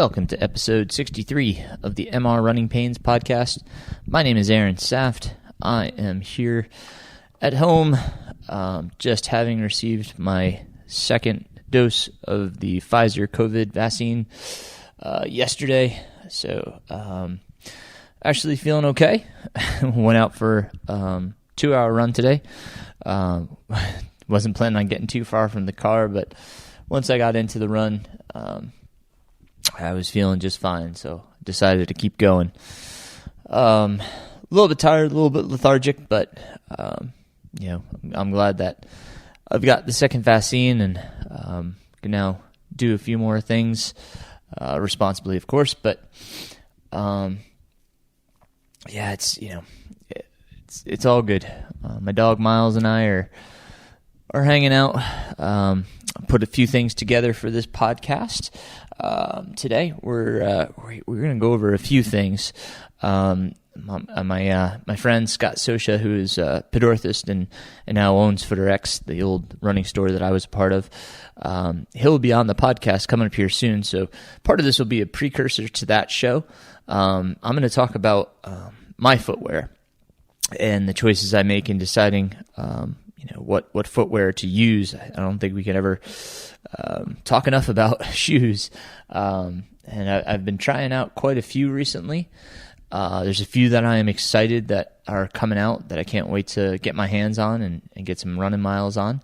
Welcome to episode 63 of the MR Runningpains podcast. My name is Aaron Saft. I am here at home, just having received my second dose of the Pfizer COVID vaccine yesterday. So, actually feeling okay. Went out for a 2-hour run today. Wasn't planning on getting too far from the car, but once I got into the run, I was feeling just fine, so decided to keep going. A little bit tired, a little bit lethargic, but I'm glad that I've got the second vaccine and can now do a few more things responsibly, of course. But it's all good. My dog Miles and I are hanging out. Put a few things together for this podcast. Today we're going to go over a few things. My friend Scott Socha, who is a pedorthist and now owns Footwear, the old running store that I was a part of, he'll be on the podcast coming up here soon. So part of this will be a precursor to that show. I'm going to talk about my footwear and the choices I make in deciding what footwear to use. I don't think we can ever talk enough about shoes. And I've been trying out quite a few recently. There's a few that I am excited that are coming out that I can't wait to get my hands on and get some running miles on.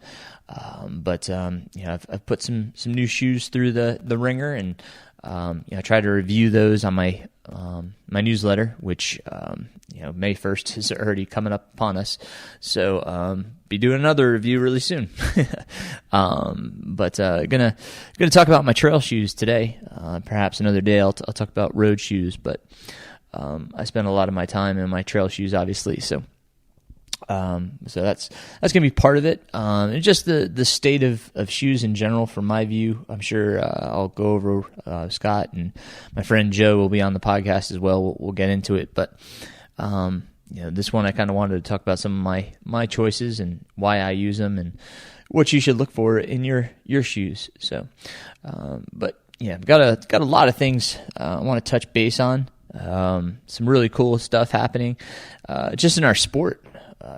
I've put some new shoes through the ringer, and I try to review those on my newsletter, which May 1st is already coming up upon us. So be doing another review really soon. Gonna talk about my trail shoes today. Perhaps another day I'll talk about road shoes, but I spend a lot of my time in my trail shoes, obviously. So that's gonna be part of it. And just the state of shoes in general, from my view. I'm sure I'll go over Scott and my friend Joe will be on the podcast as well. We'll get into it, but this one I kind of wanted to talk about some of my choices and why I use them and what you should look for in your shoes. So, I've got a lot of things I want to touch base on. Some really cool stuff happening just in our sport.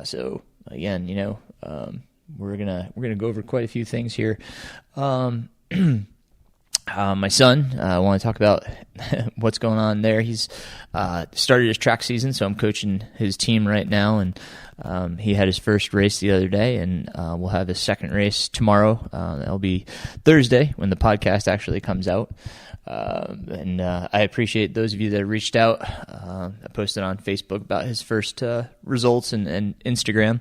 So again, we're gonna go over quite a few things here. My son, I want to talk about what's going on there. He's started his track season, so I'm coaching his team right now, and he had his first race the other day, and we'll have his second race tomorrow. That'll be Thursday when the podcast actually comes out. I appreciate those of you that reached out. I posted on Facebook about his first results and Instagram.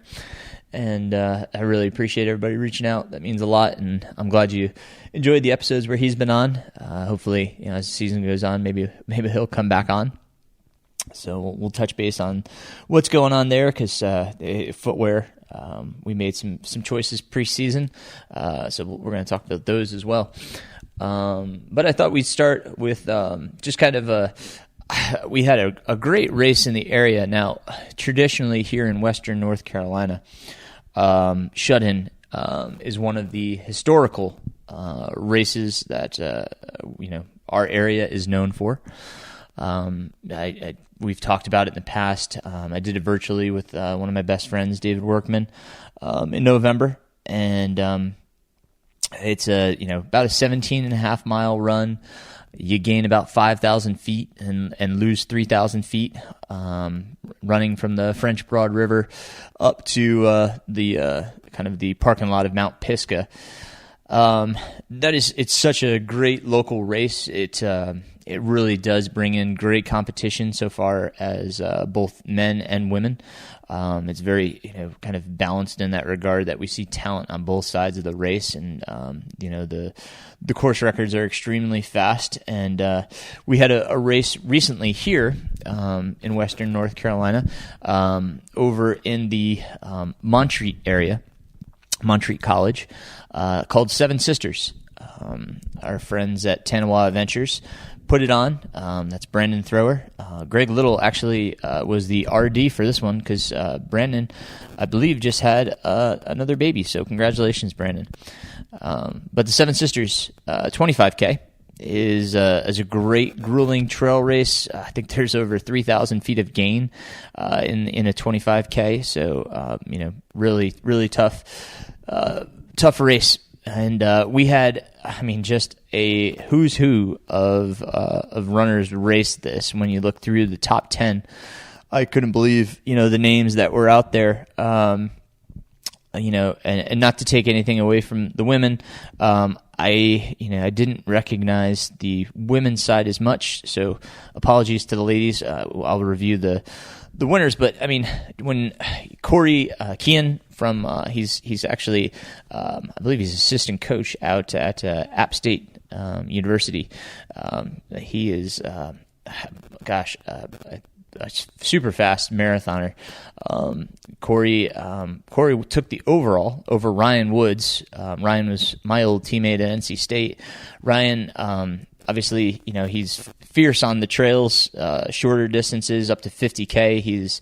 And I really appreciate everybody reaching out. That means a lot, and I'm glad you enjoyed the episodes where he's been on. Hopefully, as the season goes on, maybe he'll come back on. So we'll touch base on what's going on there, because footwear, we made some choices preseason, so we're going to talk about those as well. But I thought we'd start with just kind of we had a great race in the area. Now, traditionally here in Western North Carolina, Shut-In is one of the historical races that our area is known for. We've talked about it in the past. I did it virtually with one of my best friends, David Workman, in November, and it's about a 17.5 mile run. You gain about 5,000 feet and lose 3,000 feet, running from the French Broad River up to the parking lot of Mount Pisgah. It's such a great local race. It really does bring in great competition so far as both men and women. It's very kind of balanced in that regard, that we see talent on both sides of the race, and the course records are extremely fast. And we had a race recently here in Western North Carolina, over in the Montreat area, Montreat College, called Seven Sisters. Our friends at Tanawa Adventures put it on. That's Brandon Thrower. Greg Little actually was the RD for this one, because Brandon, I believe, just had another baby. So congratulations, Brandon. But the Seven Sisters, 25K. is a great grueling trail race. I think there's over 3,000 feet of gain in a 25K. So really tough race. And we had, just a who's who of runners race this. When you look through the top 10, I couldn't believe the names that were out there. And not to take anything away from the women, I didn't recognize the women's side as much, so apologies to the ladies. I'll review the winners, but when Corey Kean from he's actually I believe he's assistant coach out at App State University. He is a super fast marathoner. Corey took the overall over Ryan Woods. Ryan was my old teammate at NC State. Ryan, obviously, he's fierce on the trails, shorter distances up to 50K. He's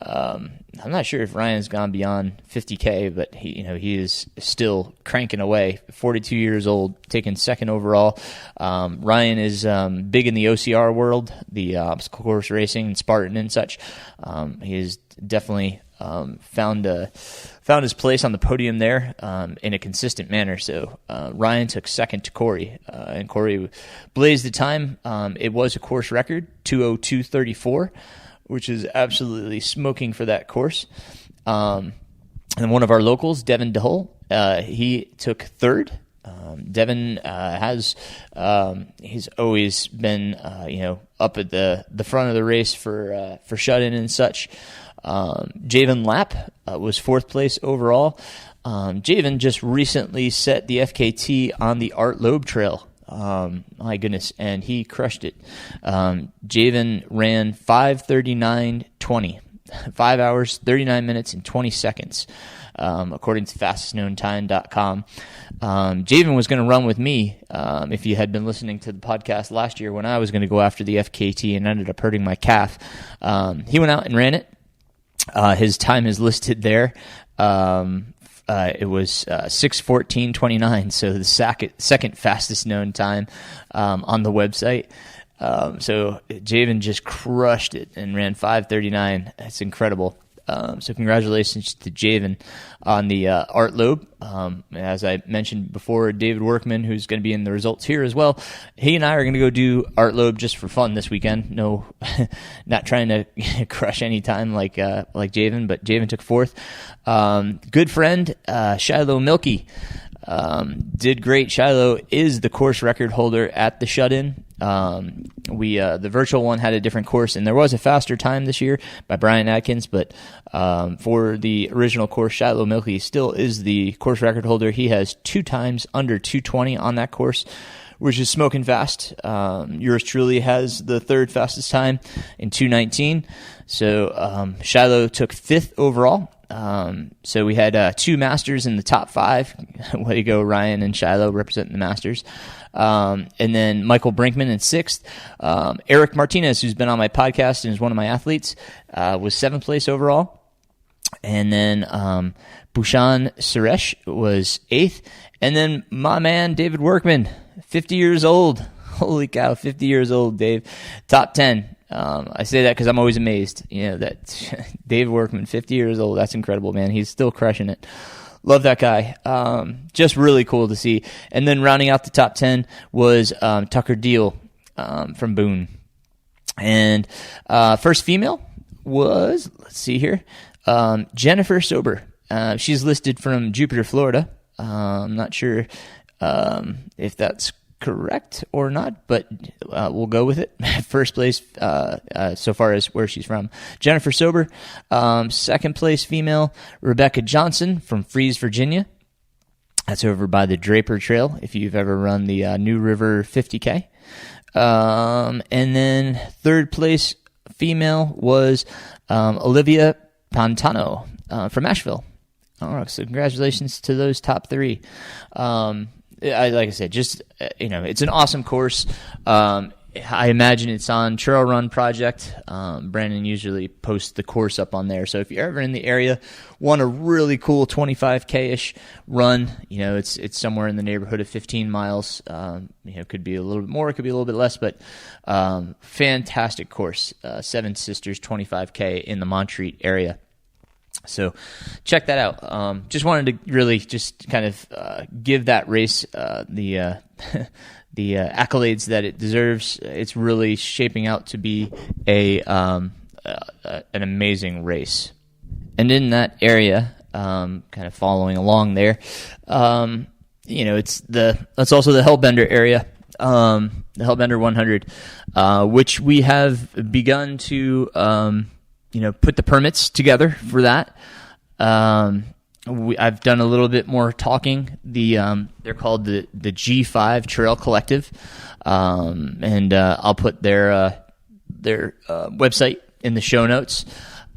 I'm not sure if Ryan's gone beyond 50K, but he is still cranking away. 42 years old, taking second overall. Ryan is big in the OCR world, the obstacle course racing and Spartan and such. He has definitely found his place on the podium there in a consistent manner. So Ryan took second to Corey, and Corey blazed the time. It was a course record, 2:02:34. Which is absolutely smoking for that course. And one of our locals, Devin DeHull, he took third. Devin he's always been up at the front of the race for shut-in and such. Javen Lapp was fourth place overall. Javen just recently set the FKT on the Art Loeb Trail. My goodness, and he crushed it. Javen ran 5:39:20, 5 hours, 39 minutes, and 20 seconds, according to fastestknowntime.com. Javen was going to run with me if you had been listening to the podcast last year when I was going to go after the FKT and ended up hurting my calf. He went out and ran it. His time is listed there. It was 6:14:29, so the second fastest known time on the website. So Javen just crushed it and ran 5:39. That's incredible. So congratulations to Javen on the Art Loeb. As I mentioned before, David Workman, who's going to be in the results here as well, he and I are going to go do Art Loeb just for fun this weekend. No, not trying to crush any time like Javen, but Javen took fourth. Good friend, Shiloh Milky, did great. Shiloh is the course record holder at the shut-in. The virtual one had a different course, and there was a faster time this year by Brian Atkins, but for the original course, Shiloh Milky still is the course record holder. He has 2 times under 2:20 on that course, which is smoking fast. Yours truly has the third fastest time in 2:19. So Shiloh took fifth overall. So we had 2 Masters in the top 5. Way to go, Ryan and Shiloh representing the Masters. And then Michael Brinkman in 6th. Eric Martinez, who's been on my podcast and is one of my athletes, was 7th place overall. And then Bhushan Suresh was 8th. And then my man, David Workman, 50 years old. Holy cow, 50 years old, Dave. Top 10. I say that because I'm always amazed, that Dave Workman, 50 years old, that's incredible, man. He's still crushing it. Love that guy. Just really cool to see. And then rounding out the top 10 was Tucker Deal from Boone. And first female was, let's see here, Jennifer Sober. She's listed from Jupiter, Florida. I'm not sure if that's correct or not, but we'll go with it. First place so far as where she's from, Jennifer Sober. Second place female, Rebecca Johnson from Fries, Virginia. That's over by the Draper Trail if you've ever run the New River 50K. And then third place female was Olivia Pantano from Asheville. So congratulations to those top 3. Like I said, just it's an awesome course. I imagine it's on Trail Run Project. Brandon usually posts the course up on there. So if you're ever in the area, want a really cool 25K-ish run, it's somewhere in the neighborhood of 15 miles. It could be a little bit more, it could be a little bit less, but fantastic course. Seven Sisters 25K in the Montreat area. So check that out. Just wanted to really just kind of give that race the accolades that it deserves. It's really shaping out to be an amazing race. And in that area, kind of following along there, it's also the Hellbender area, the Hellbender 100, which we have begun to put the permits together for that. I've done a little bit more talking. They're called the G5 Trail Collective, and I'll put their website in the show notes.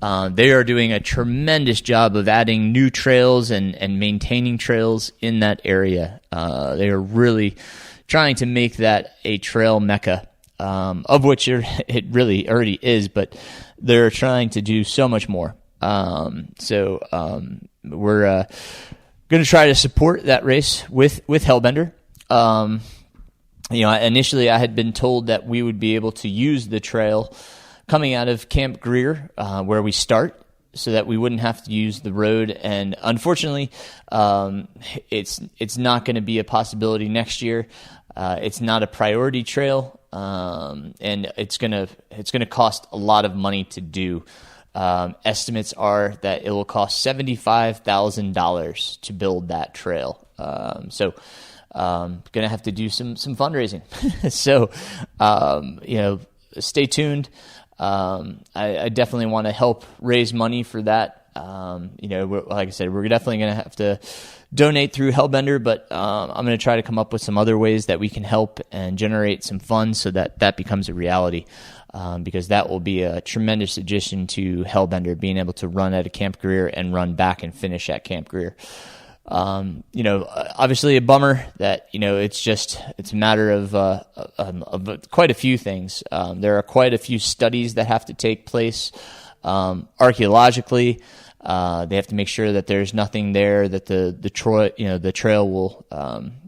They are doing a tremendous job of adding new trails and maintaining trails in that area. They are really trying to make that a trail mecca, of which it really already is, but they're trying to do so much more. We're going to try to support that race with Hellbender. Initially I had been told that we would be able to use the trail coming out of Camp Greer, where we start, so that we wouldn't have to use the road. And unfortunately, it's not going to be a possibility next year. It's not a priority trail, and it's gonna cost a lot of money to do. Estimates are that it will cost $75,000 to build that trail. Gonna have to do some fundraising. So, stay tuned. I definitely want to help raise money for that. Like I said, we're definitely going to have to donate through Hellbender, but I'm going to try to come up with some other ways that we can help and generate some funds so that becomes a reality, because that will be a tremendous addition to Hellbender, being able to run at a Camp Greer and run back and finish at Camp Greer. Obviously a bummer that, it's a matter of quite a few things. There are quite a few studies that have to take place, archaeologically. They have to make sure that there's nothing there that the trail will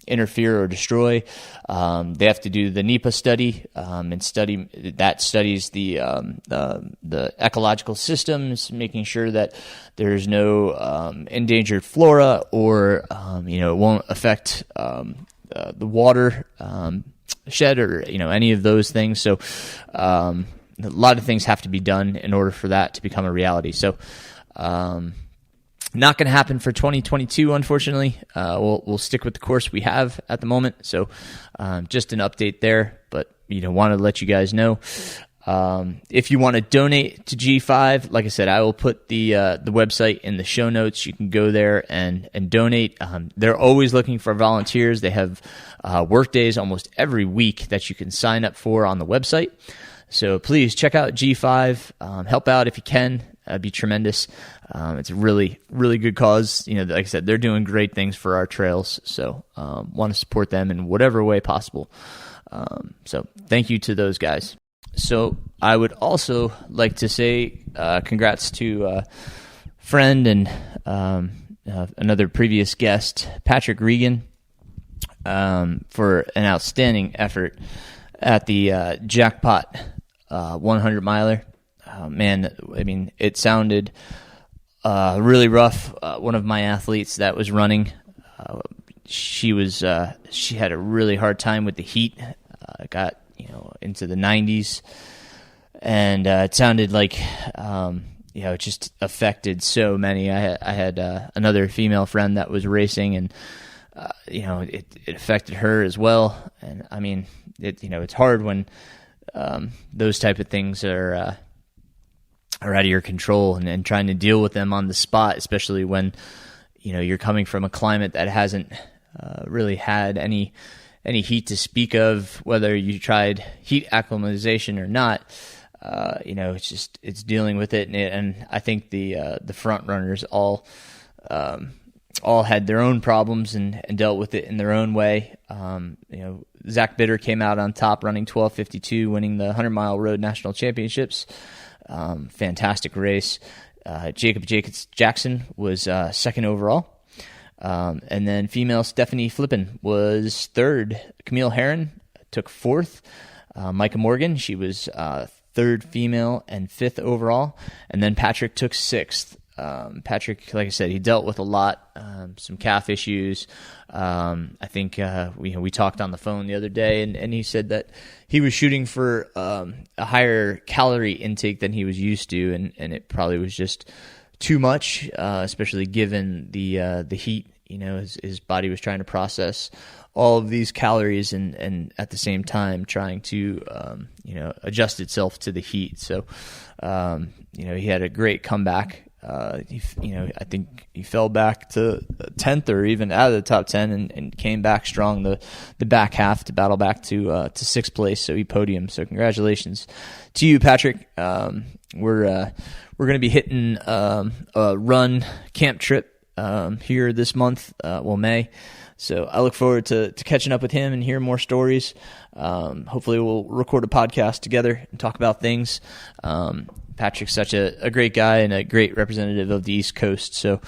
interfere or destroy. They have to do the NEPA study, and studies the ecological systems, making sure that there's no endangered flora, or it won't affect the water shed, or any of those things. So a lot of things have to be done in order for that to become a reality. So not going to happen for 2022, unfortunately. We'll stick with the course we have at the moment. So just an update there, but want to let you guys know. If you want to donate to G5, like I said, I will put the website in the show notes. You can go there and donate. They're always looking for volunteers. They have work days almost every week that you can sign up for on the website. So please check out G5. Help out if you can. That'd be tremendous. It's a really, really good cause. Like I said, they're doing great things for our trails. So want to support them in whatever way possible. So thank you to those guys. So I would also like to say congrats to a friend and another previous guest, Patrick Regan, for an outstanding effort at the Jackpot 100 miler. Man, I mean, it sounded really rough. One of my athletes that was running, she had a really hard time with the heat. Got into the 90s, and it sounded like it just affected so many. I had another female friend that was racing, and it affected her as well. And I mean, it's hard when those type of things are out of your control, and trying to deal with them on the spot, especially when you're coming from a climate that hasn't really had any heat to speak of, whether you tried heat acclimatization or not. It's dealing with it, and I think the front runners all had their own problems and dealt with it in their own way. Zach Bitter came out on top, running 12:52, winning the 100-mile road national championships. Fantastic race. Jacob Jackson was second overall. And then female Stephanie Flippen was third. Camille Herron took fourth. Micah Morgan, she was third female and fifth overall. And then Patrick took sixth. Patrick, like I said, he dealt with a lot, some calf issues. I think we talked on the phone the other day, and he said that he was shooting for a higher calorie intake than he was used to, and it probably was just too much, especially given the heat. His body was trying to process all of these calories and at the same time trying to adjust itself to the heat. So he had a great comeback. I think he fell back to 10th or even out of the top 10 and came back strong the back half to battle back to 6th place. So he podiumed. So congratulations to you, Patrick. We're going to be hitting a run camp trip here this month, May. So I look forward to catching up with him and hearing more stories. Hopefully we'll record a podcast together and talk about things. Patrick's such a great guy and a great representative of the East Coast. So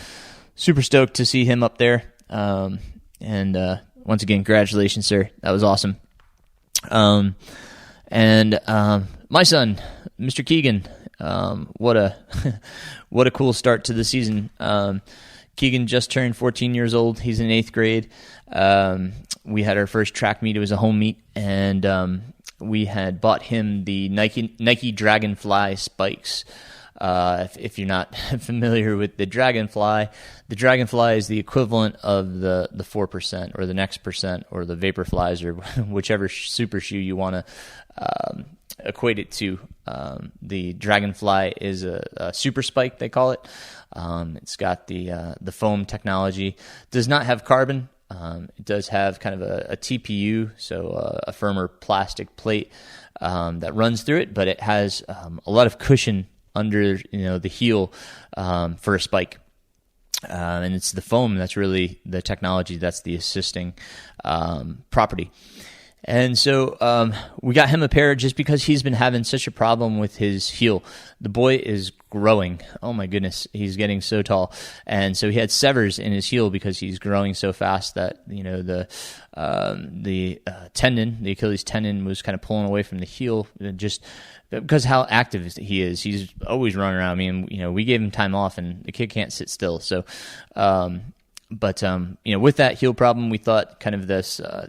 super stoked to see him up there. And once again, congratulations, sir. That was awesome. And my son, Mr. Keegan, what a cool start to the season. Keegan just turned 14 years old. He's in 8th grade. We had our first track meet. It was a home meet, and we had bought him the Nike Dragonfly spikes. If you're not familiar with the Dragonfly is the equivalent of the 4% or the Next percent or the Vaporflies or whichever super shoe you want to equate it to. The Dragonfly is a super spike, they call it. It's got the foam technology. Does not have carbon. It does have kind of a TPU, so a firmer plastic plate that runs through it, but it has a lot of cushion under the heel for a spike. And it's the foam that's really the technology that's the assisting property. And so we got him a pair just because he's been having such a problem with his heel. The boy is growing. Oh my goodness, he's getting so tall. And so he had severs in his heel because he's growing so fast that the tendon, the Achilles tendon, was kind of pulling away from the heel just because how active he is. He's always running around. I mean, we gave him time off, and the kid can't sit still. So, with that heel problem, we thought kind of this, a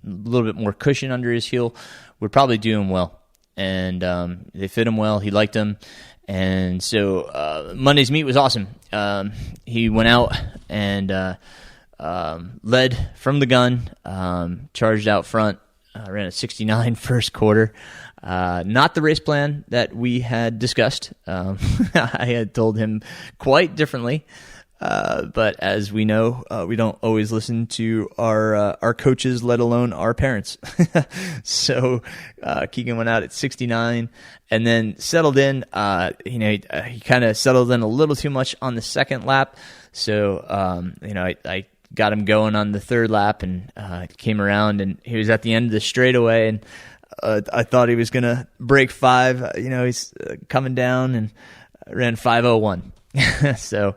little bit more cushion under his heel would probably do him well. And they fit him well. He liked them. And so Monday's meet was awesome. He went out and led from the gun, charged out front, ran a 69 first quarter. Not the race plan that we had discussed. I had told him quite differently. But as we know, we don't always listen to our coaches, let alone our parents. So Keegan went out at 69 and then settled in. He kind of settled in a little too much on the second lap. So I got him going on the third lap and came around, and he was at the end of the straightaway, and I thought he was gonna break 5. He's coming down and ran 5:01. So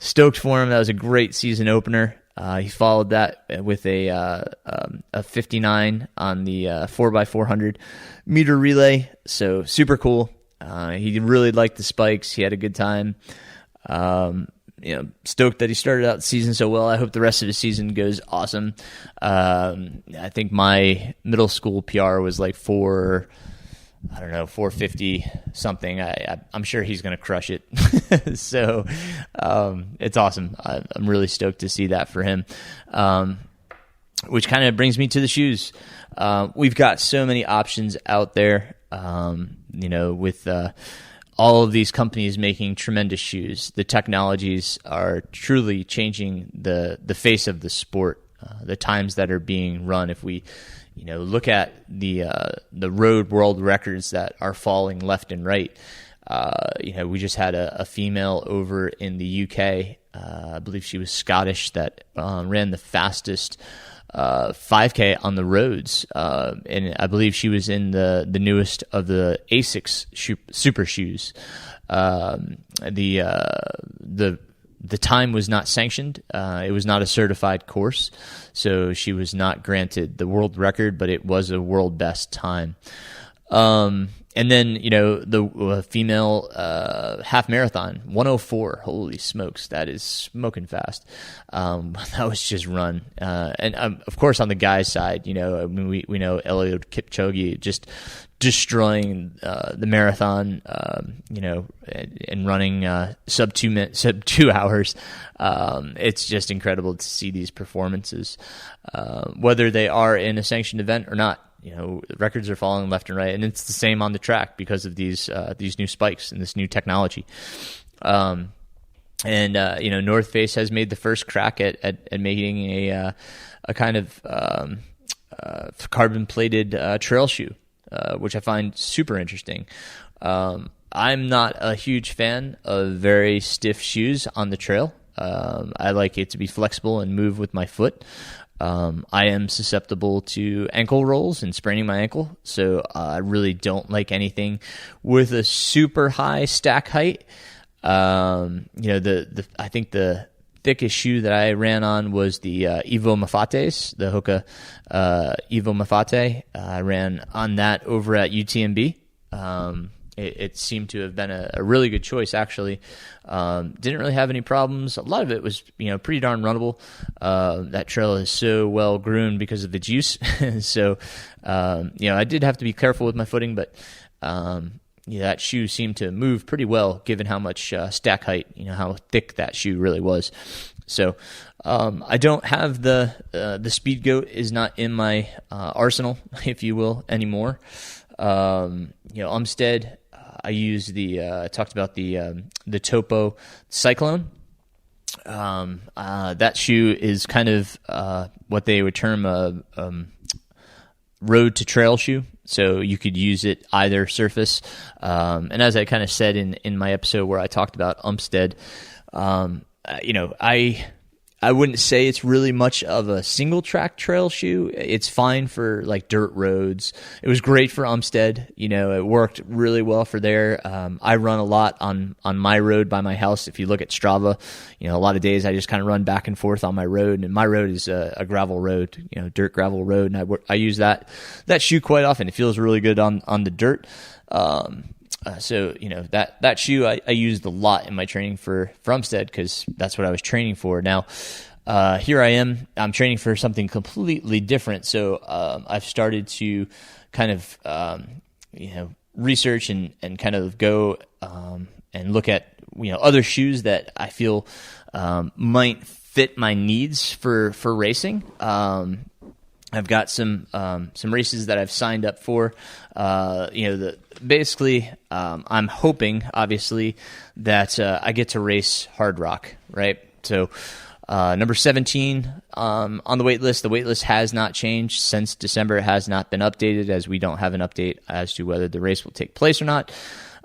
stoked for him. That was a great season opener. He followed that with a 59 on the 4x400 meter relay. So super cool. He really liked the spikes. He had a good time. Stoked that he started out the season so well. I hope the rest of the season goes awesome. I think my middle school PR was like 450 something. I'm sure he's going to crush it. So it's awesome. I'm really stoked to see that for him. Which kind of brings me to the shoes. We've got so many options out there, with all of these companies making tremendous shoes. The technologies are truly changing the face of the sport. The times that are being run, if we look at the road world records that are falling left and right. We just had a female over in the UK. I believe she was Scottish that ran the fastest 5K on the roads, and I believe she was in the newest of the Asics super shoes. The time was not sanctioned. It was not a certified course, so she was not granted the world record, but it was a world best time. And then, the female half marathon, 104. Holy smokes, that is smoking fast. That was just run. And of course, on the guys' side, we know Eliud Kipchoge just destroying the marathon, and running sub 2 hours. It's just incredible to see these performances, whether they are in a sanctioned event or not. Records are falling left and right, and it's the same on the track because of these new spikes and this new technology. North Face has made the first crack at making a kind of carbon plated trail shoe, which I find super interesting. I'm not a huge fan of very stiff shoes on the trail. I like it to be flexible and move with my foot. I am susceptible to ankle rolls and spraining my ankle, so I really don't like anything with a super high stack height. I think the thickest shoe that I ran on was the Evo Mafates, the Hoka Evo Mafate. I ran on that over at UTMB. It seemed to have been a really good choice, actually. Didn't really have any problems. A lot of it was, pretty darn runnable. That trail is so well groomed because of its use. So, I did have to be careful with my footing, but that shoe seemed to move pretty well given how much stack height, how thick that shoe really was. So I don't have the Speed Goat is not in my arsenal, if you will, anymore. Umstead, I use I talked about the Topo Cyclone. That shoe is kind of what they would term a road to trail shoe. So you could use it either surface. And as I kind of said in my episode where I talked about Umstead, I wouldn't say it's really much of a single track trail shoe. It's fine for like dirt roads. It was great for Umstead. It worked really well for there. I run a lot on my road by my house. If you look at Strava, a lot of days I just kind of run back and forth on my road, and my road is a gravel road, dirt gravel road. And I use that shoe quite often. It feels really good on the dirt. So that shoe I used a lot in my training for Umstead because that's what I was training for. Now, here I am. I'm training for something completely different. So I've started to kind of research and kind of go and look at other shoes that I feel might fit my needs for racing. I've got some races that I've signed up for. Basically, I'm hoping, obviously, that I get to race Hard Rock, right? So, number 17 on the wait list. The wait list has not changed since December. It has not been updated, as we don't have an update as to whether the race will take place or not.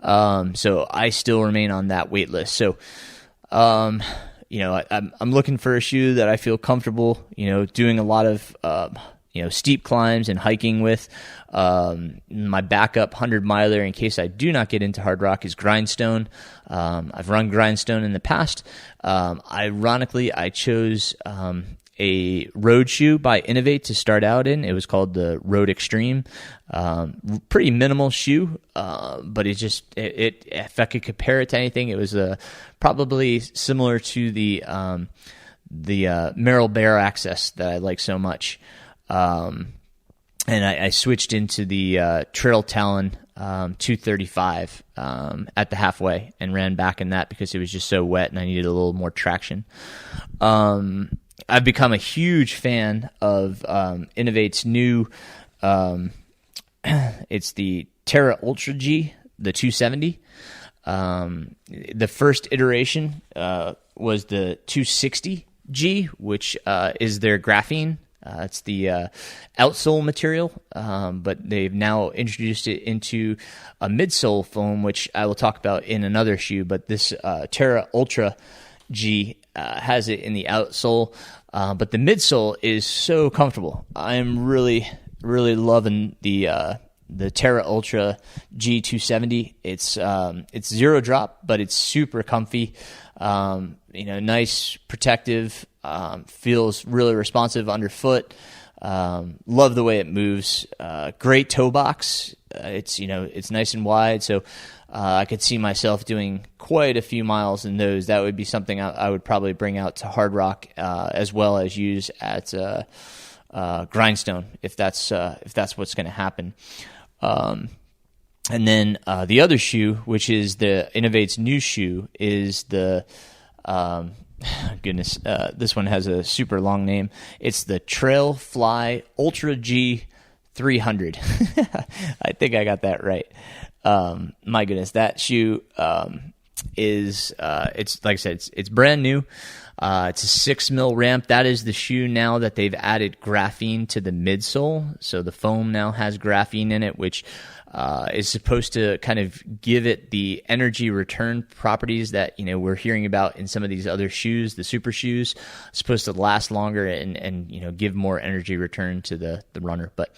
So I still remain on that wait list. So, I'm looking for a shoe that I feel comfortable, doing a lot of steep climbs and hiking with. My backup 100-miler in case I do not get into Hard Rock is Grindstone. I've run Grindstone in the past. Ironically, I chose a road shoe by Innovate to start out in. It was called the Road Extreme. Pretty minimal shoe, but it if I could compare it to anything, it was probably similar to the Merrill Bear Access that I like so much. And I switched into the TrailTalon 235 at the halfway and ran back in that because it was just so wet and I needed a little more traction. I've become a huge fan of Innovate's new, it's the TerraUltra G, the 270. The first iteration was the 260 G, which is their graphene. It's the outsole material, but they've now introduced it into a midsole foam, which I will talk about in another shoe. But this TerraUltra G has it in the outsole. but the midsole is so comfortable. I'm really, really loving the TerraUltra G 270. It's zero drop, but it's super comfy. Nice, protective. Feels really responsive underfoot. Love the way it moves. Great toe box. It's nice and wide, so I could see myself doing quite a few miles in those. That would be something I would probably bring out to Hard Rock, as well as use at Grindstone if that's what's going to happen. And then the other shoe, which is the Innovate's new shoe, is the this one has a super long name. It's the TrailFly Ultra G 300. I think I got that right. My goodness, that shoe is it's like I said, it's brand new. It's a 6 mil ramp. That is the shoe now that they've added graphene to the midsole. So the foam now has graphene in it, which is supposed to kind of give it the energy return properties that we're hearing about in some of these other shoes. The super shoes it's supposed to last longer and give more energy return to the runner. But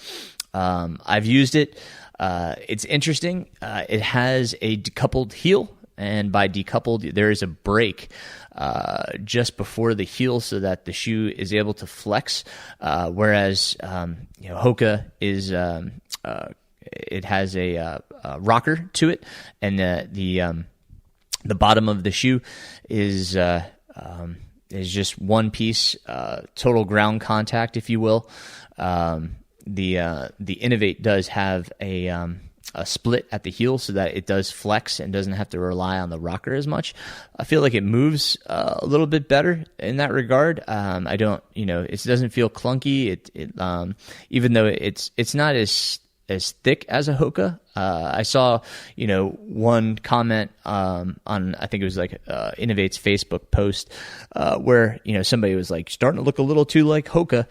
I've used it. It's interesting. It has a decoupled heel, and by decoupled, there is a break just before the heel so that the shoe is able to flex. Whereas Hoka is it has a rocker to it, and the bottom of the shoe is just one piece, total ground contact, if you will. The Innovate does have a split at the heel so that it does flex and doesn't have to rely on the rocker as much. I feel like it moves a little bit better in that regard. I don't, it doesn't feel clunky. It even though it's not as thick as a Hoka. I saw, one comment on, I think it was like Innovate's Facebook post where, somebody was like starting to look a little too like Hoka.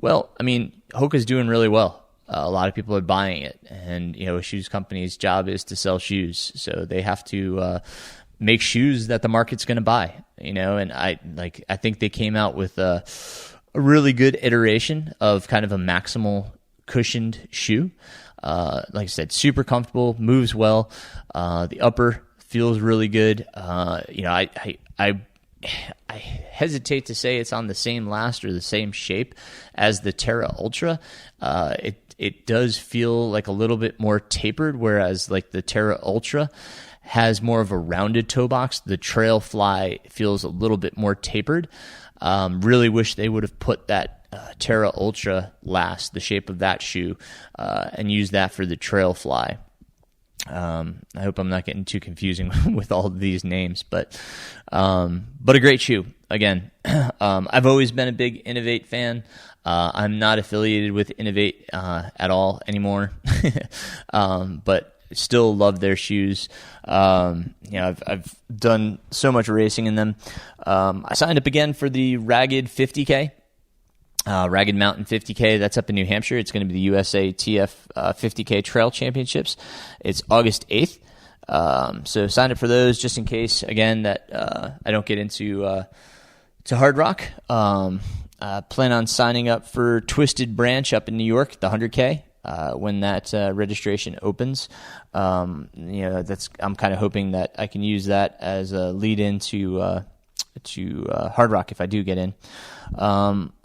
Well, I mean, Hoka's doing really well. A lot of people are buying it, and a shoes company's job is to sell shoes, so they have to make shoes that the market's going to buy. And I think they came out with a really good iteration of kind of a maximal cushioned shoe. Like I said, super comfortable, moves well. The upper feels really good. I hesitate to say it's on the same last or the same shape as the TerraUltra. It does feel like a little bit more tapered, whereas like the TerraUltra has more of a rounded toe box. The TrailFly feels a little bit more tapered. Really wish they would have put that TerraUltra last, the shape of that shoe, and used that for the TrailFly. I hope I'm not getting too confusing with all of these names, but a great shoe. Again, I've always been a big Innovate fan. I'm not affiliated with Innovate at all anymore, but still love their shoes. I've done so much racing in them. I signed up again for the Ragged 50K. Ragged Mountain 50K, that's up in New Hampshire. It's going to be the USA TF 50K Trail Championships. It's August 8th. So sign up for those just in case, again, that I don't get into to Hard Rock. Plan on signing up for Twisted Branch up in New York, the 100K, when that registration opens. I'm kind of hoping that I can use that as a lead into Hard Rock if I do get in.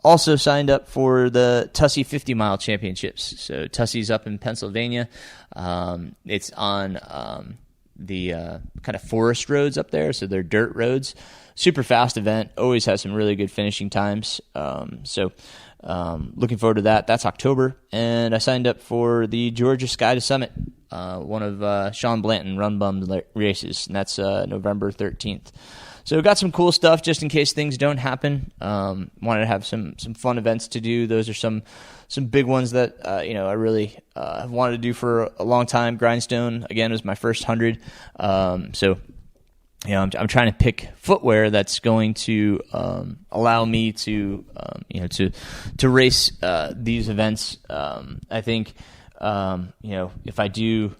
Also signed up for the Tussey 50 Mile Championships. So Tussey's up in Pennsylvania. It's on the kind of forest roads up there, so they're dirt roads. Super fast event. Always has some really good finishing times. Looking forward to that. That's October. And I signed up for the Georgia Sky to Summit, one of Sean Blanton Run Bum races, and that's November 13th. So got some cool stuff just in case things don't happen. Wanted to have some fun events to do. Those are some big ones that I really have wanted to do for a long time. Grindstone again was my first 100. I'm trying to pick footwear that's going to allow me to to race these events. I think if I do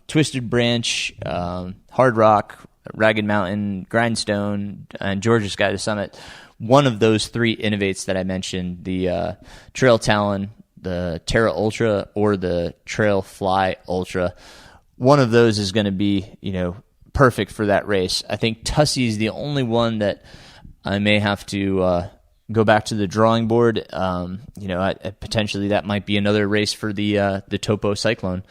Twisted Branch, Hard Rock, Ragged Mountain, Grindstone, and Georgia Sky to Summit, one of those 3 innovates that I mentioned, the TrailTalon, the TerraUltra, or the TrailFly Ultra, one of those is going to be, perfect for that race. I think Tussie is the only one that I may have to go back to the drawing board. Potentially that might be another race for the Topo Cyclone.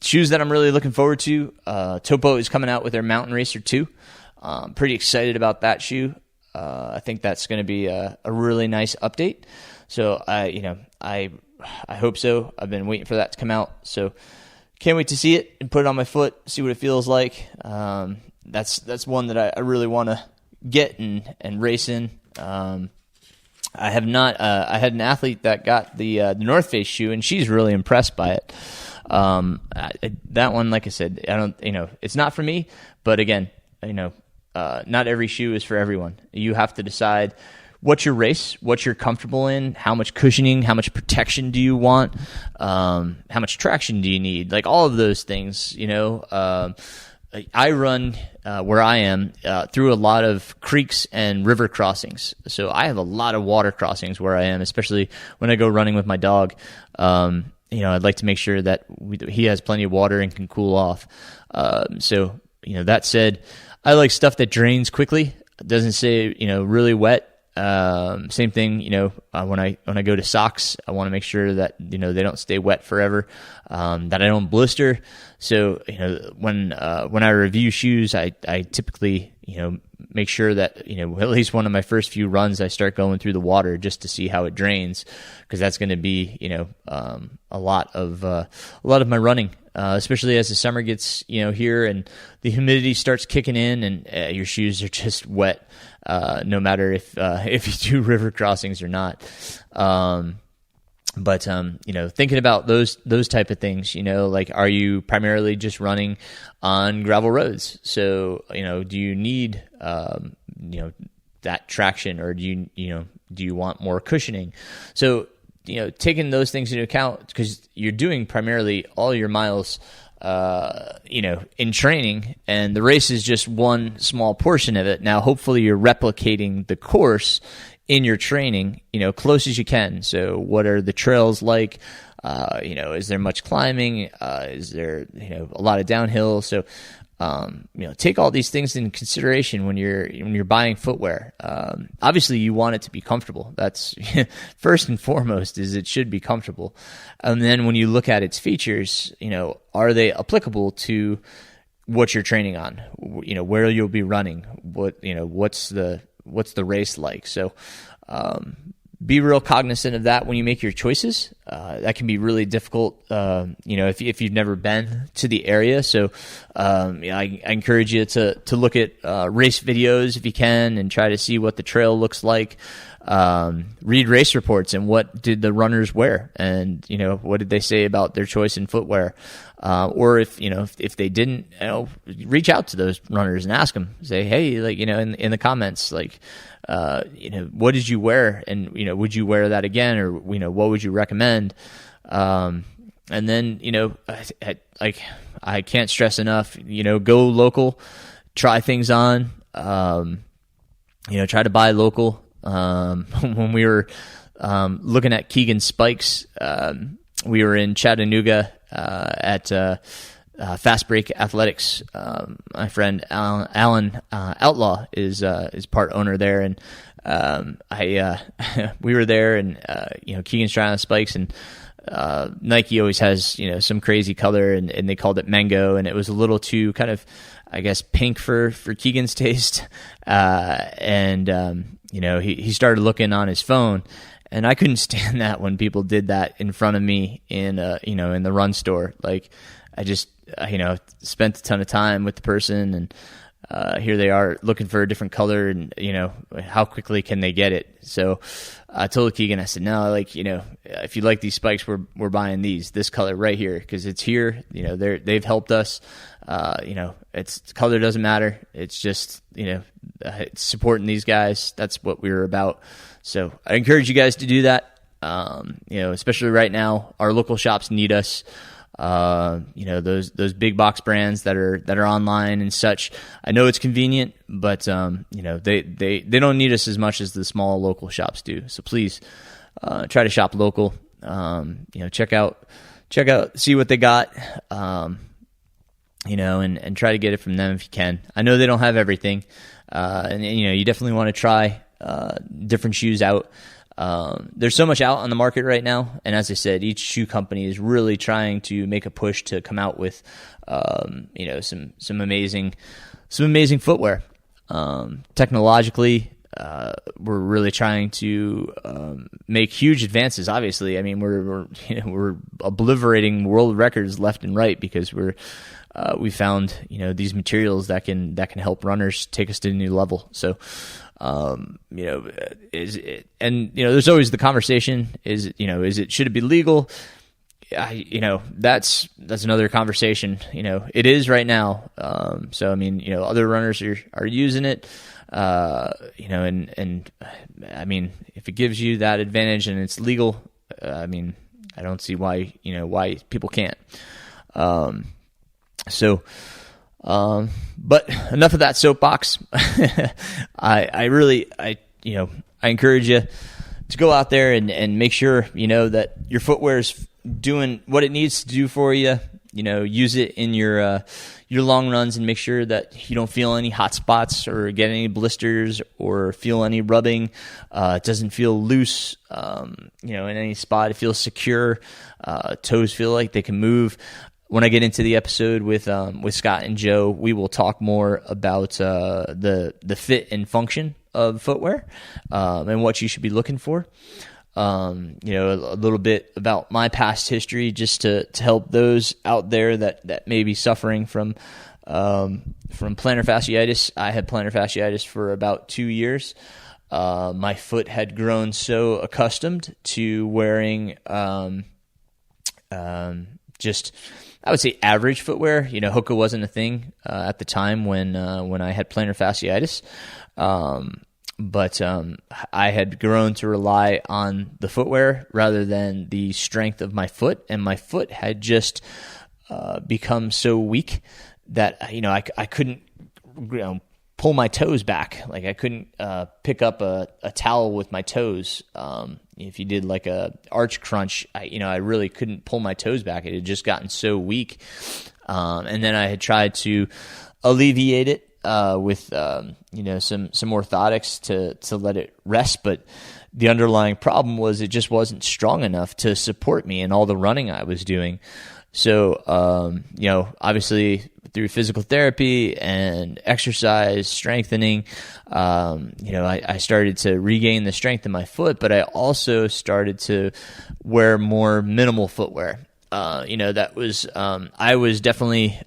Shoes that I'm really looking forward to. Topo is coming out with their Mountain Racer 2. Pretty excited about that shoe. I think that's going to be a really nice update. So I hope so. I've been waiting for that to come out. So can't wait to see it and put it on my foot, see what it feels like. That's one that I really want to get and race in. I have not. I had an athlete that got the North Face shoe, and she's really impressed by it. That one, like I said, I don't. It's not for me. But again, not every shoe is for everyone. You have to decide what's your race, what you're comfortable in, how much cushioning, how much protection do you want, how much traction do you need, like all of those things. I run where I am through a lot of creeks and river crossings. So I have a lot of water crossings where I am, especially when I go running with my dog. I'd like to make sure that he has plenty of water and can cool off. That said, I like stuff that drains quickly. It doesn't say, really wet. Same thing, when I go to socks, I want to make sure that, they don't stay wet forever, that I don't blister. So, when I review shoes, I typically, make sure that, at least one of my first few runs, I start going through the water just to see how it drains, because that's going to be, a lot of my running, especially as the summer gets, here and the humidity starts kicking in and your shoes are just wet. No matter if you do river crossings or not. Thinking about those type of things, like, are you primarily just running on gravel roads? So, do you need, that traction, or do you want more cushioning? So, taking those things into account, because you're doing primarily all your miles in training, and the race is just one small portion of it. Now, hopefully you're replicating the course in your training, close as you can. So what are the trails like? Is there much climbing? Is there, a lot of downhill? So, take all these things into consideration when you're buying footwear. Obviously you want it to be comfortable. That's first and foremost, is it should be comfortable. And then when you look at its features, are they applicable to what you're training on? Where you'll be running, what's the race like? So, be real cognizant of that when you make your choices. That can be really difficult, if you've never been to the area. So, I encourage you to look at race videos if you can, and try to see what the trail looks like. Read race reports and what did the runners wear, and what did they say about their choice in footwear. Or if they didn't, reach out to those runners and ask them. Say, hey, in the comments, what did you wear, and would you wear that again, or what would you recommend? And then I can't stress enough, go local, try things on, try to buy local. When we were looking at Keegan's spikes, we were in Chattanooga at Fast Break Athletics. My friend Alan Outlaw is part owner there, and we were there, and Keegan's trying on spikes, and Nike always has some crazy color, and they called it mango, and it was a little too kind of, I guess, pink for Keegan's taste, he started looking on his phone, and I couldn't stand that when people did that in front of me in the run store. Like, I just spent a ton of time with the person, and here they are looking for a different color, and how quickly can they get it? So I told Keegan, I said, no, if you like these spikes, we're buying this color right here, because it's here. They've helped us. It's color doesn't matter. It's just it's supporting these guys. That's what we were about. So I encourage you guys to do that. Especially right now, our local shops need us. those big box brands that are online and such. I know it's convenient, but they don't need us as much as the small local shops do. So please try to shop local. Check out, see what they got. And try to get it from them if you can. I know they don't have everything, and you definitely want to try different shoes out. There's so much out on the market right now, and as I said, each shoe company is really trying to make a push to come out with some amazing footwear. Technologically, we're really trying to make huge advances. Obviously, I mean we're obliterating world records left and right because we found these materials that can help runners take us to a new level. So there's always the conversation should it be legal? That's another conversation. It is right now. So I mean other runners are using it. And I mean if it gives you that advantage and it's legal, I mean I don't see why people can't. But enough of that soapbox. I encourage you to go out there and make sure, that your footwear is doing what it needs to do for you. Use it in your long runs and make sure that you don't feel any hot spots or get any blisters or feel any rubbing. It doesn't feel loose, in any spot. It feels secure. Toes feel like they can move. When I get into the episode with Scott and Joe, we will talk more about the fit and function of footwear and what you should be looking for. A little bit about my past history, just to help those out there that may be suffering from plantar fasciitis. I had plantar fasciitis for about 2 years. My foot had grown so accustomed to wearing just, I would say, average footwear. Hoka wasn't a thing at the time when I had plantar fasciitis. But I had grown to rely on the footwear rather than the strength of my foot, and my foot had just become so weak that I couldn't pull my toes back. Like I couldn't pick up a towel with my toes. If you did like a arch crunch, I really couldn't pull my toes back. It had just gotten so weak, and then I had tried to alleviate it with some orthotics to let it rest, but the underlying problem was it just wasn't strong enough to support me in all the running I was doing. So obviously through physical therapy and exercise, strengthening, I started to regain the strength in my foot, but I also started to wear more minimal footwear. That was, I was definitely,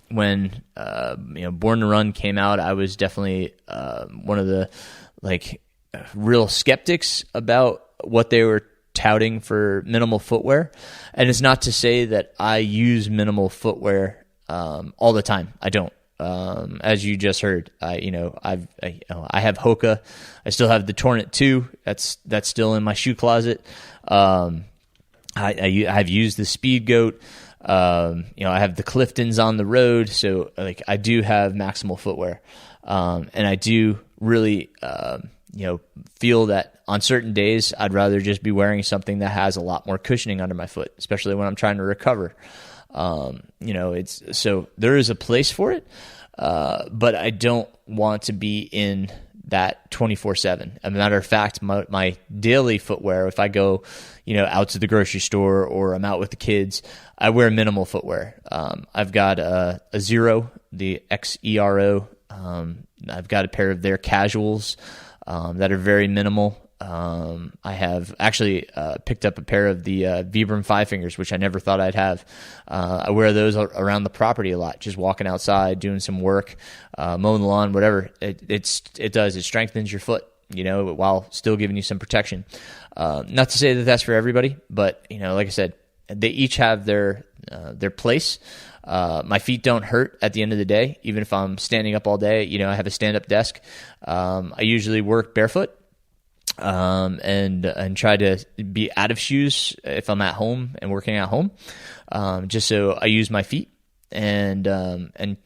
when, Born to Run came out, I was definitely, one of the real skeptics about what they were touting for minimal footwear. And it's not to say that I use minimal footwear, all the time. I don't. As you just heard, I have Hoka. I still have the Torrent 2. That's still in my shoe closet. I've used the Speed Goat. I have the Cliftons on the road, so I do have maximal footwear, and I do really feel that on certain days I'd rather just be wearing something that has a lot more cushioning under my foot, especially when I'm trying to recover. It's so there is a place for it, but I don't want to be in that 24/7. As a matter of fact, my daily footwear, if I go, out to the grocery store or I'm out with the kids, I wear minimal footwear. I've got a Zero, the XERO. I've got a pair of their casuals that are very minimal. I have actually picked up a pair of the Vibram Five Fingers, which I never thought I'd have. I wear those around the property a lot, just walking outside, doing some work, mowing the lawn, whatever. It strengthens your foot, while still giving you some protection. Not to say that that's for everybody, but like I said, they each have their place. My feet don't hurt at the end of the day, even if I'm standing up all day. I have a stand-up desk. I usually work barefoot. and try to be out of shoes if I'm at home and working at home, just so I use my feet. And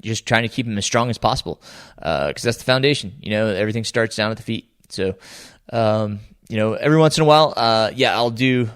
just trying to keep them as strong as possible, because that's the foundation. Everything starts down at the feet. So, every once in a while, I'll do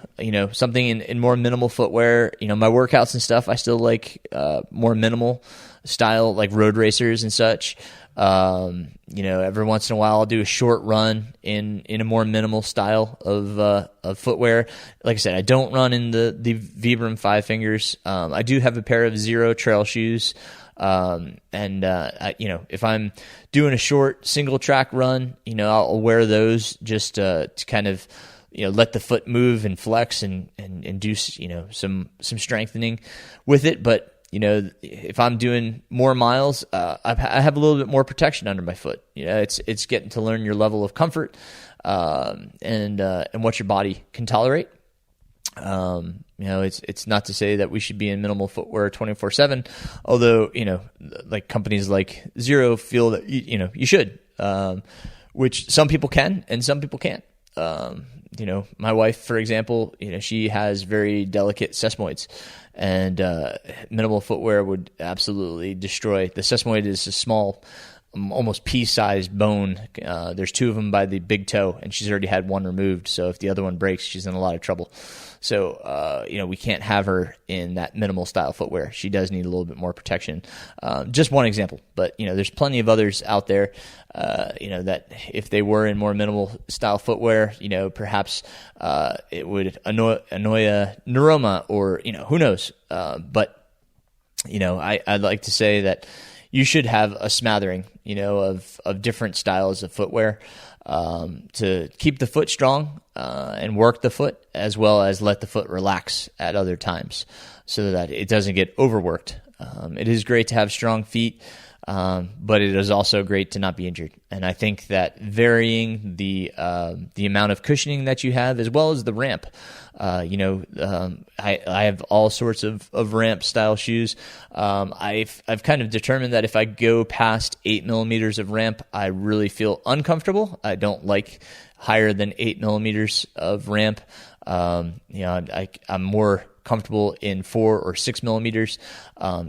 something in more minimal footwear. My workouts and stuff, I still like more minimal style, like road racers and such. Every once in a while, I'll do a short run in a more minimal style of footwear. Like I said, I don't run in the Vibram 5 Fingers. I do have a pair of Zero trail shoes. If I'm doing a short single track run, I'll wear those just to kind of let the foot move and flex and do some strengthening with it. But if I'm doing more miles, I have a little bit more protection under my foot. It's getting to learn your level of comfort, and what your body can tolerate. It's not to say that we should be in minimal footwear 24/7, although, like companies like Zero feel that, you should, which some people can and some people can't. My wife, for example, she has very delicate sesamoids, and minimal footwear would absolutely destroy. The sesamoid is a small, almost pea-sized bone. There's 2 of them by the big toe, and she's already had one removed. So if the other one breaks, she's in a lot of trouble. So, we can't have her in that minimal style footwear. She does need a little bit more protection. Just one example, but, there's plenty of others out there, that if they were in more minimal style footwear, perhaps it would annoy a neuroma, or, who knows. But, I'd like to say that you should have a smattering, of different styles of footwear, to keep the foot strong, and work the foot, as well as let the foot relax at other times, so that it doesn't get overworked. It is great to have strong feet, but it is also great to not be injured. And I think that varying the amount of cushioning that you have, as well as the ramp. I have all sorts of ramp style shoes. I've kind of determined that if I go past 8 millimeters of ramp, I really feel uncomfortable. I don't like higher than 8 millimeters of ramp. I'm more comfortable in 4 or 6 millimeters.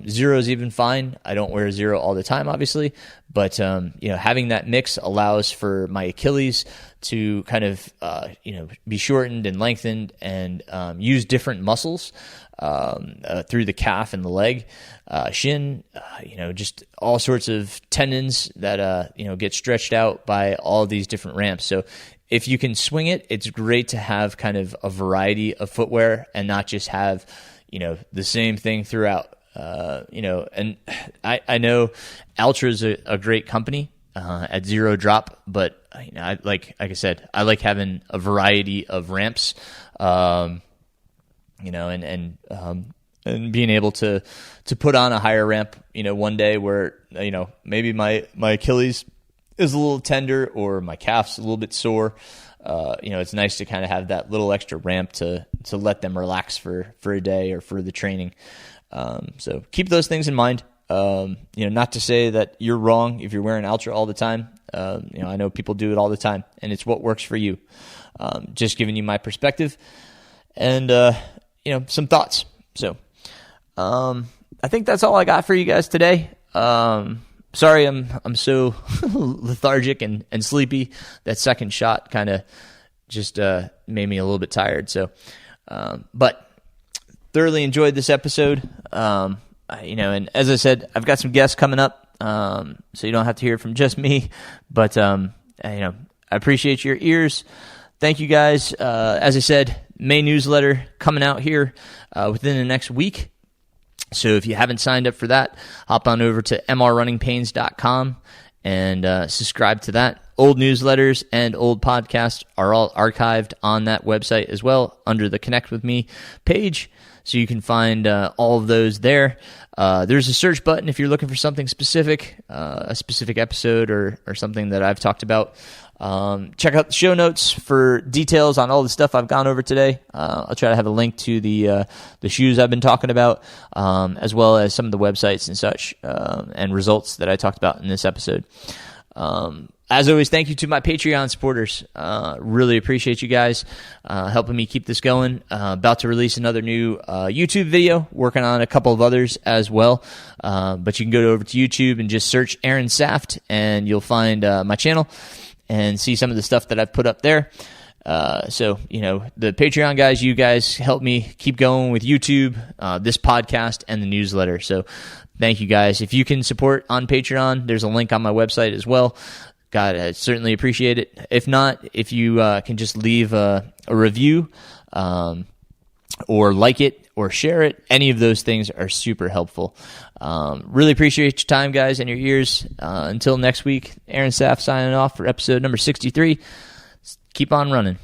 Zero is even fine. I don't wear Zero all the time, obviously, but having that mix allows for my Achilles to kind of be shortened and lengthened, and use different muscles through the calf and the leg, shin, just all sorts of tendons that get stretched out by all of these different ramps. So if you can swing it, it's great to have kind of a variety of footwear and not just have, the same thing throughout. And I know Ultra is a great company at Zero Drop, but like I said, I like having a variety of ramps, and being able to put on a higher ramp, one day where, maybe my Achilles is a little tender, or my calf's a little bit sore. It's nice to kind of have that little extra ramp to let them relax for a day or for the training. So keep those things in mind. Not to say that you're wrong if you're wearing Ultra all the time. I know people do it all the time, and it's what works for you. Just giving you my perspective and, some thoughts. So, I think that's all I got for you guys today. Sorry, I'm so lethargic and sleepy. That second shot kind of just made me a little bit tired. So, but thoroughly enjoyed this episode. And as I said, I've got some guests coming up, so you don't have to hear from just me. But I appreciate your ears. Thank you guys. As I said, May newsletter coming out here within the next week. So if you haven't signed up for that, hop on over to mrrunningpains.com and subscribe to that. Old newsletters and old podcasts are all archived on that website as well under the Connect With Me page. So you can find all of those there. There's a search button if you're looking for something specific, a specific episode or something that I've talked about. Check out the show notes for details on all the stuff I've gone over today. I'll try to have a link to the shoes I've been talking about, as well as some of the websites and such, and results that I talked about in this episode. as always, thank you to my Patreon supporters. Really appreciate you guys helping me keep this going. About to release another new YouTube video, working on a couple of others as well. But you can go over to YouTube and just search Aaron Saft, and you'll find my channel and see some of the stuff that I've put up there. So, the Patreon guys, you guys help me keep going with YouTube, this podcast, and the newsletter. So thank you guys. If you can support on Patreon, there's a link on my website as well. God, I certainly appreciate it. If not, if you can just leave a review or like it or share it, any of those things are super helpful. Really appreciate your time, guys, and your ears. Until next week, Aaron Saft signing off for episode number 63. Keep on running.